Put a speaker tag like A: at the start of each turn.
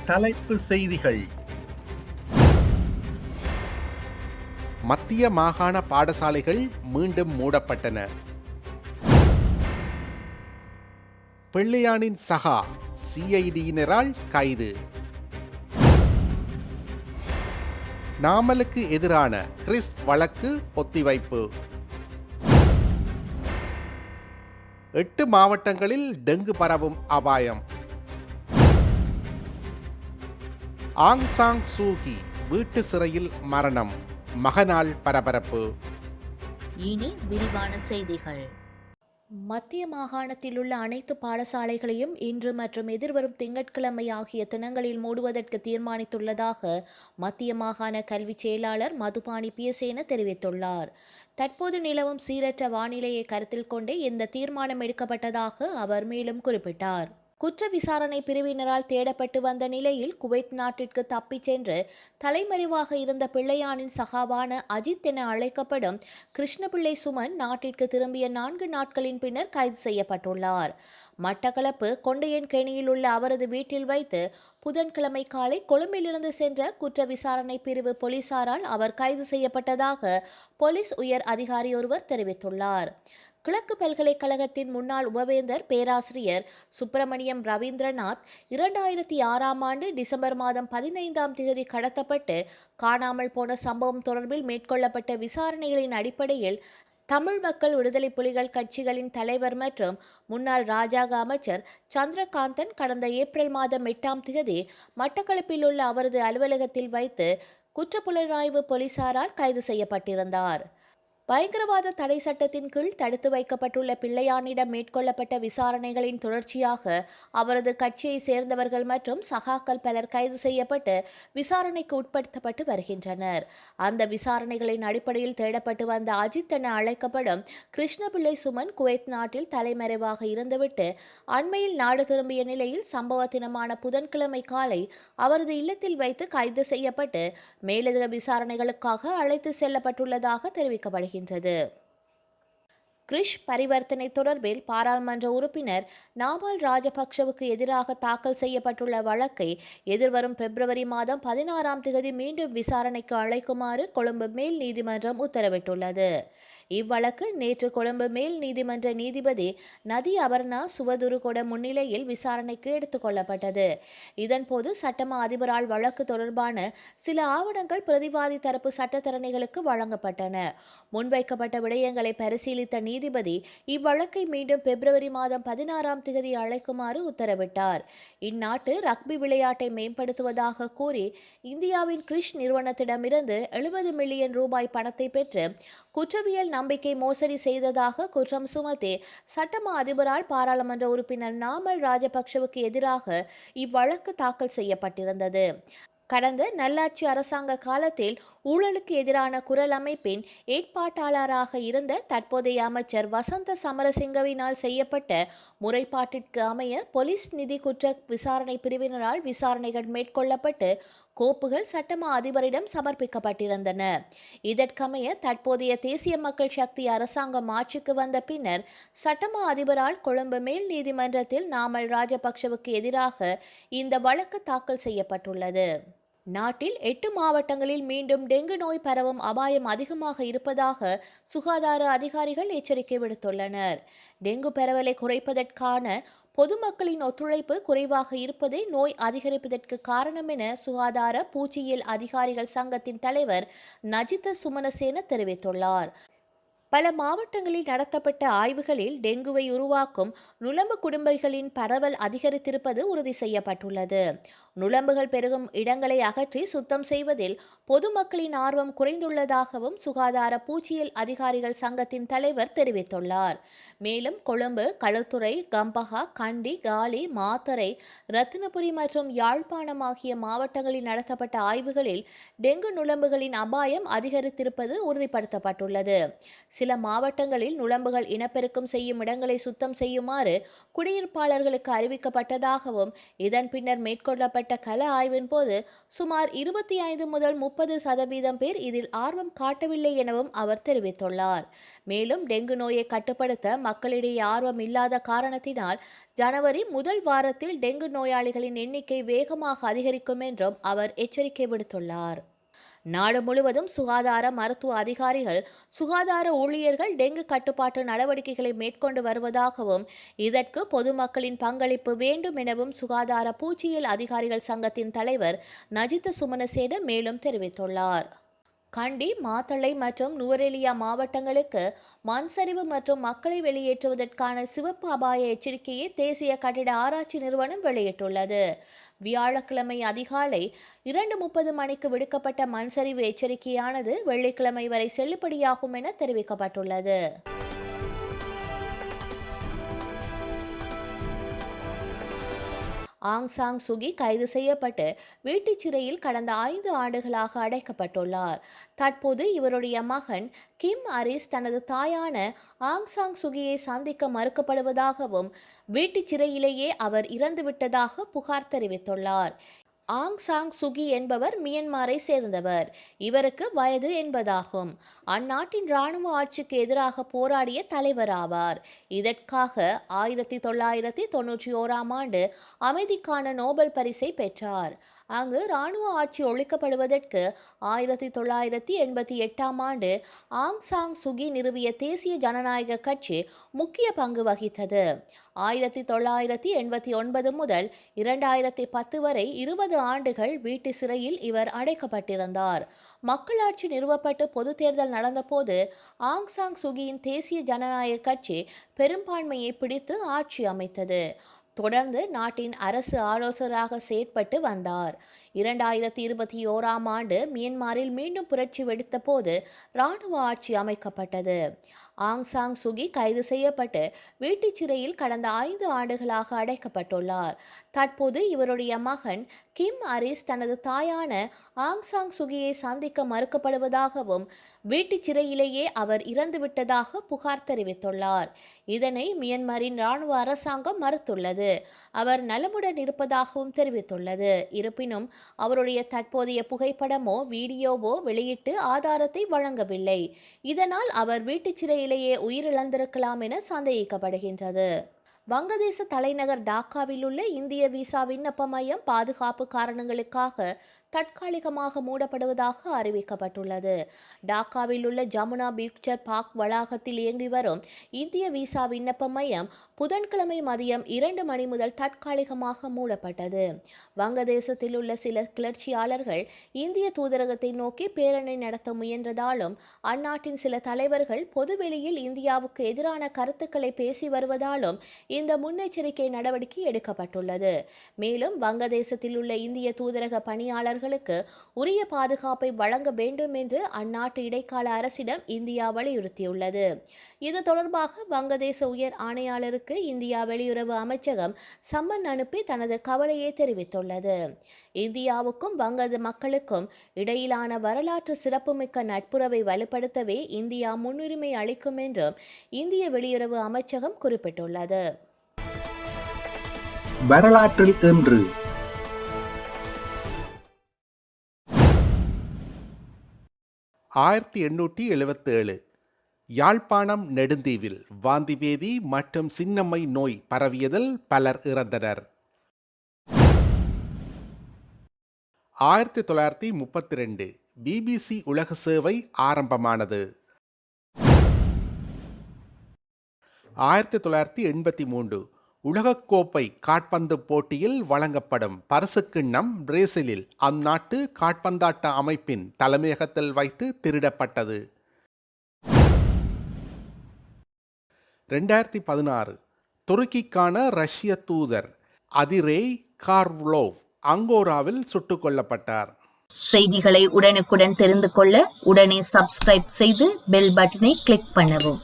A: தலைப்பு செய்திகள்.
B: மத்திய மாகாண பாடசாலைகள் மீண்டும் மூடப்பட்டன. பிள்ளையானின் சகா சிஐடியினரால் கைது. நாமலுக்கு எதிரான கிறிஸ் வழக்கு ஒத்திவைப்பு. 8 மாவட்டங்களில் டெங்கு பரவும் அபாயம். ஆங் சாங் சூகி வீட்டு சிறையில் மரணம். மகனால் பரபரப்பு.
C: இனி விரிவான செய்திகள்.
D: மத்திய மாகாணத்தில் உள்ள அனைத்து பாடசாலைகளையும் இன்று மற்றும் எதிர்வரும் திங்கட்கிழமை ஆகிய தினங்களில் மூடுவதற்கு தீர்மானித்துள்ளதாக மத்திய மாகாண கல்வி செயலாளர் மதுபானி பியசேன தெரிவித்துள்ளார். தற்போது நிலவும் சீரற்ற வானிலையை கருத்தில் கொண்டே இந்த தீர்மானம் எடுக்கப்பட்டதாக அவர் மேலும் குறிப்பிட்டார். குற்ற விசாரணை பிரிவினரால் தேடப்பட்டு வந்த நிலையில் குவைத் நாட்டிற்கு தப்பிச் சென்று தலைமறைவாக இருந்த பிள்ளையானின் சகாவான அஜித் என அழைக்கப்படும் கிருஷ்ணபிள்ளை சுமன் நாட்டிற்கு திரும்பிய 4 நாட்களின் பின்னர் கைது செய்யப்பட்டுள்ளார். மட்டக்களப்பு கொண்டையன்கேணியில் உள்ள அவரது வீட்டில் வைத்து புதன்கிழமை காலை கொழும்பிலிருந்து சென்ற குற்ற விசாரணை பிரிவு போலீசாரால் அவர் கைது செய்யப்பட்டதாக போலீஸ் உயர் அதிகாரி ஒருவர் தெரிவித்துள்ளார். கிழக்கு பல்கலைக்கழகத்தின் முன்னாள் உபவேந்தர் பேராசிரியர் சுப்பிரமணியம் ரவீந்திரநாத் 2006ஆம் ஆண்டு டிசம்பர் மாதம் 15ஆம் தேதி கடத்தப்பட்டு காணாமல் போன சம்பவம் தொடர்பில் மேற்கொள்ளப்பட்ட விசாரணைகளின் அடிப்படையில் தமிழ் மக்கள் விடுதலை புலிகள் கட்சிகளின் தலைவர் மற்றும் முன்னாள் ராஜாங்க அமைச்சர் சந்திரகாந்தன் கடந்த ஏப்ரல் மாதம் 8ஆம் தேதி மட்டக்களப்பில் உள்ள அவரது அலுவலகத்தில் வைத்து குற்றப்புலனாய்வு போலீசாரால் கைது செய்யப்பட்டிருந்தார். பயங்கரவாத தடை சட்டத்தின் கீழ் தடுத்து வைக்கப்பட்டுள்ள பிள்ளையானிடம் மேற்கொள்ளப்பட்ட விசாரணைகளின் தொடர்ச்சியாக அவரது கட்சியை சேர்ந்தவர்கள் மற்றும் சகாக்கள் பலர் கைது செய்யப்பட்டு விசாரணைக்கு உட்படுத்தப்பட்டு வருகின்றனர். அந்த விசாரணைகளின் அடிப்படையில் தேடப்பட்டு வந்த அஜித் என அழைக்கப்படும் கிருஷ்ணபிள்ளை சுமன் குவைத் நாட்டில் தலைமறைவாக இருந்துவிட்டு அண்மையில் நாடு திரும்பிய நிலையில் சம்பவ தினமான புதன்கிழமை காலை அவரது இல்லத்தில் வைத்து கைது செய்யப்பட்டு மேலதிக விசாரணைகளுக்காக அழைத்து செல்லப்பட்டுள்ளதாக தெரிவிக்கப்படுகிறது. கிரிஷ் பரிவர்த்தனை தொடர்பில் பாராளுமன்ற உறுப்பினர் நாமல் ராஜபக்ஷவுக்கு எதிராக தாக்கல் செய்யப்பட்டுள்ள வழக்கை எதிர்வரும் பிப்ரவரி மாதம் 16ஆம் தேதி மீண்டும் விசாரணைக்கு அழைக்குமாறு கொழும்பு மேல் நீதிமன்றம் உத்தரவிட்டுள்ளது. இவ்வழக்கு நேற்று கொழும்பு மேல் நீதிமன்ற நீதிபதி நதி அபர்ணா சுவதுருகொட முன்னிலையில் விசாரணைக்கு எடுத்துக் கொள்ளப்பட்டது. இதன்போது சட்டமா அதிபரால் வழக்கு தொடர்பான சில ஆவணங்கள் பிரதிவாதி தரப்பு சட்டத்தரணிகளுக்கு வழங்கப்பட்டன. முன்வைக்கப்பட்ட விடயங்களை பரிசீலித்த நீதிபதி இவ்வழக்கை மீண்டும் பிப்ரவரி மாதம் 16ஆம் தேதி அழைக்குமாறு உத்தரவிட்டார். இந்நாட்டு ரக்பி விளையாட்டை மேம்படுத்துவதாக கூறி இந்தியாவின் கிரிஷ் நிறுவனத்திடமிருந்து 70 மில்லியன் ரூபாய் பணத்தை பெற்று குற்றவியல் நம்பிக்கை மோசடி செய்ததாக குற்றம் சுமத்தி சட்டமா அதிபரால் பாராளுமன்ற உறுப்பினர் நாமல் ராஜபக்ஷவுக்கு எதிராக இவ்வழக்கு தாக்கல் செய்யப்பட்டிருந்தது. கடந்த நல்லாட்சி அரசாங்க காலத்தில் ஊழலுக்கு எதிரான குரல் அமைப்பின் ஏற்பாட்டாளராக இருந்த தற்போதைய அமைச்சர் வசந்த சமரசிங்கவினால் செய்யப்பட்ட முறைப்பாட்டிற்கு அமைய போலீஸ் நிதி குற்ற விசாரணை பிரிவினரால் விசாரணைகள் மேற்கொள்ளப்பட்டு கோப்புகள் சட்டமா அதிபரிடம் சமர்ப்பிக்கப்பட்டிருந்தன. இதற்கமைய தற்போதைய தேசிய மக்கள் சக்தி அரசாங்கம் ஆட்சிக்கு வந்த பின்னர் சட்டமா அதிபரால் கொழும்பு மேல் நீதிமன்றத்தில் நாமல் ராஜபக்ஷவுக்கு எதிராக இந்த வழக்கு தாக்கல் செய்யப்பட்டுள்ளது. நாட்டில் 8 மாவட்டங்களில் மீண்டும் டெங்கு நோய் பரவும் அபாயம் அதிகமாக இருப்பதாக சுகாதார அதிகாரிகள் எச்சரிக்கை விடுத்துள்ளனர். டெங்கு பரவலை குறைப்பதற்கான பொதுமக்களின் ஒத்துழைப்பு குறைவாக இருப்பதே நோய் அதிகரிப்பதற்கு காரணம் என சுகாதார பூச்சியியல் அதிகாரிகள் சங்கத்தின் தலைவர் நஜித சுமனசேன தெரிவித்துள்ளார். பல மாவட்டங்களில் நடத்தப்பட்ட ஆய்வுகளில் டெங்குவை உருவாக்கும் நுளம்பு குடும்பங்களின் பரவல் அதிகரித்திருப்பது உறுதி செய்யப்பட்டுள்ளது. நுளம்புகள் பெருகும் இடங்களை அகற்றி சுத்தம் செய்வதில் பொதுமக்களின் ஆர்வம் குறைந்துள்ளதாகவும் சுகாதார பூச்சியியல் அதிகாரிகள் சங்கத்தின் தலைவர் தெரிவித்துள்ளார். மேலும் கொழும்பு, களுத்துறை, கம்பஹா, கண்டி, காலி, மாத்தறை, ரத்தினபுரி மற்றும் யாழ்ப்பாணம் ஆகிய மாவட்டங்களில் நடத்தப்பட்ட ஆய்வுகளில் டெங்கு நுளம்புகளின் அபாயம் அதிகரித்திருப்பது உறுதிப்படுத்தப்பட்டுள்ளது. சில மாவட்டங்களில் நுளம்புகள் இனப்பெருக்கம் செய்யும் இடங்களை சுத்தம் செய்யுமாறு குடியிருப்பாளர்களுக்கு அறிவிக்கப்பட்டதாகவும் இதன் பின்னர் மேற்கொள்ளப்பட்ட கள ஆய்வின் போது சுமார் 25 முதல் 30% பேர் இதில் ஆர்வம் காட்டவில்லை எனவும் அவர் தெரிவித்துள்ளார். மேலும் டெங்கு நோயை கட்டுப்படுத்த மக்களிடையே ஆர்வம் இல்லாத காரணத்தினால் ஜனவரி முதல் வாரத்தில் டெங்கு நோயாளிகளின் எண்ணிக்கை வேகமாக அதிகரிக்கும் என்றும் அவர் எச்சரிக்கை விடுத்துள்ளார். நாடு முழுவதும் சுகாதார மருத்துவ அதிகாரிகள் சுகாதார ஊழியர்கள் டெங்கு கட்டுப்பாட்டு நடவடிக்கைகளை மேற்கொண்டு வருவதாகவும் இதற்கு பொதுமக்களின் பங்களிப்பு வேண்டும் எனவும் சுகாதார பூச்சியியல் அதிகாரிகள் சங்கத்தின் தலைவர் நஜித்த சுமனசேன மேலும் தெரிவித்துள்ளார். கண்டி, மாத்தளை மற்றும் நுவரெலியா மாவட்டங்களுக்கு மண் சரிவு மற்றும் மக்களை வெளியேற்றுவதற்கான சிவப்பு அபாய எச்சரிக்கையை தேசிய கட்டிட ஆராய்ச்சி நிறுவனம் வெளியிட்டுள்ளது. வியாழக்கிழமை அதிகாலை 2:30 மணிக்கு விடுக்கப்பட்ட மண் சரிவு எச்சரிக்கையானது வெள்ளிக்கிழமை வரை செல்லுபடியாகும் என தெரிவிக்கப்பட்டுள்ளது. ஆங் சாங் சூகி கைது செய்யப்பட்டு வீட்டுச் சிறையில் கடந்த 5 ஆண்டுகளாக அடைக்கப்பட்டுள்ளார். தற்போது இவருடைய மகன் கிம் அரிஸ் தனது தாயான ஆங் சாங் சூகியை சந்திக்க மறுக்கப்படுவதாகவும் வீட்டுச் சிறையிலேயே அவர் இறந்துவிட்டதாக புகார் தெரிவித்துள்ளார். ஆங் சாங் சூகி என்பவர் மியன்மாரை சேர்ந்தவர். இவருக்கு வயது 80 ஆகும். அந்நாட்டின் இராணுவ ஆட்சிக்கு எதிராக போராடிய தலைவர் ஆவார். இதற்காக 1991ஆம் ஆண்டு அமைதிக்கான நோபல் பரிசை பெற்றார். அங்கு இராணுவ ஆட்சி ஒழிக்கப்படுவதற்கு 1988ஆம் ஆண்டு ஆங் சாங் சூகி நிறுவிய தேசிய ஜனநாயக கட்சி முக்கிய பங்கு வகித்தது. 1989 முதல் 2010 வரை 20 ஆண்டுகள் வீட்டு சிறையில் இவர் அடைக்கப்பட்டிருந்தார். மக்களாட்சி நிறுவப்பட்டு பொது தேர்தல் நடந்தபோது ஆங் சாங் சூகியின் தேசிய ஜனநாயக கட்சி பெரும்பான்மையை பிடித்து ஆட்சி அமைத்தது. தொடர்ந்து நாட்டின் அரசு ஆலோசகராக செயற்பட்டு வந்தார். 2021ஆம் ஆண்டு மியன்மாரில் மீண்டும் புரட்சி வெடித்த போது இராணுவ ஆட்சி அமைக்கப்பட்டது. ஆங் சாங் சூகி கைது செய்யப்பட்டு வீட்டுச் சிறையில் கடந்த 5 ஆண்டுகளாக அடைக்கப்பட்டுள்ளார். தற்போது இவருடைய மகன் கிம் அரிஸ் தனது தாயான ஆங் சாங் சூகியை சந்திக்க மறுக்கப்படுவதாகவும் வீட்டுச் சிறையிலேயே அவர் இறந்துவிட்டதாக புகார் தெரிவித்துள்ளார். இதனை மியன்மாரின் இராணுவ அரசாங்கம் மறுத்துள்ளது. அவர் நலமுடன் இருப்பதாகவும் தெரிவித்துள்ளது. இருப்பினும் அவருடைய தற்போதைய புகைப்படமோ வீடியோவோ வெளியிட்டு ஆதாரத்தை வழங்கவில்லை. இதனால் அவர் வீட்டுச் சிறையிலேயே உயிரிழந்திருக்கலாம் என சந்தேகிக்கப்படுகின்றது. வங்கதேச தலைநகர் டாக்காவில் உள்ள இந்திய விசா விண்ணப்ப மையம் பாதுகாப்பு காரணங்களுக்காக தற்காலிகமாக மூடப்படுவதாக அறிவிக்கப்பட்டுள்ளது. டாக்காவில் உள்ள ஜமுனா பிக்சர் பார்க் வளாகத்தில் இயங்கி வரும் இந்திய விசா விண்ணப்ப மையம் புதன்கிழமை மதியம் 2 மணி முதல் தற்காலிகமாக மூடப்பட்டது. வங்கதேசத்தில் உள்ள சில கிளர்ச்சியாளர்கள் இந்திய தூதரகத்தை நோக்கி பேரணி நடத்த முயன்றதாலும் அந்நாட்டின் சில தலைவர்கள் பொதுவெளியில் இந்தியாவுக்கு எதிரான கருத்துக்களை பேசி வருவதாலும் இந்த முன்னெச்சரிக்கை நடவடிக்கை எடுக்கப்பட்டுள்ளது. மேலும் வங்கதேசத்தில் உள்ள இந்திய தூதரக பணியாளர்களுக்கு உரிய பாதுகாப்பை வழங்க வேண்டும் என்று அந்நாட்டு இடைக்கால அரசிடம் இந்தியா வலியுறுத்தியுள்ளது. இது தொடர்பாக வங்கதேச உயர் ஆணையாளருக்கு இந்தியா வெளியுறவு அமைச்சகம் சம்மன் அனுப்பி தனது கவலையை தெரிவித்துள்ளது. இந்தியாவுக்கும் வங்க மக்களுக்கும் இடையிலான வரலாற்று சிறப்புமிக்க நட்புறவை வலுப்படுத்தவே இந்தியா முன்னுரிமை அளிக்கும் என்றும் இந்திய வெளியுறவு அமைச்சகம் குறிப்பிட்டுள்ளது.
A: வரலாற்றில் இன்று
B: 1877 யாழ்ப்பாணம் நெடுந்தீவில் வாந்திபேதி மற்றும் சின்னம்மை நோய் பரவியதில் பலர் இறந்தனர். 1932 BBC உலக சேவை ஆரம்பமானது. 1983 உலகக்கோப்பை காற்பந்து போட்டியில் வழங்கப்படும் பரிசுக்கிண்ணம் பிரேசிலில் அந்நாட்டு காற்பந்தாட்ட அமைப்பின் தலைமையகத்தில் வைத்து திருடப்பட்டது. 2016 துருக்கிக்கான ரஷ்ய தூதர் அதிரேய் கார்வ்லோவ் அங்கோராவில் சுட்டுக் கொல்லப்பட்டார்.
C: செய்திகளை உடனுக்குடன் தெரிந்து கொள்ள உடனே சப்ஸ்கிரைப் செய்து பெல் பட்டனை கிளிக் பண்ணவும்.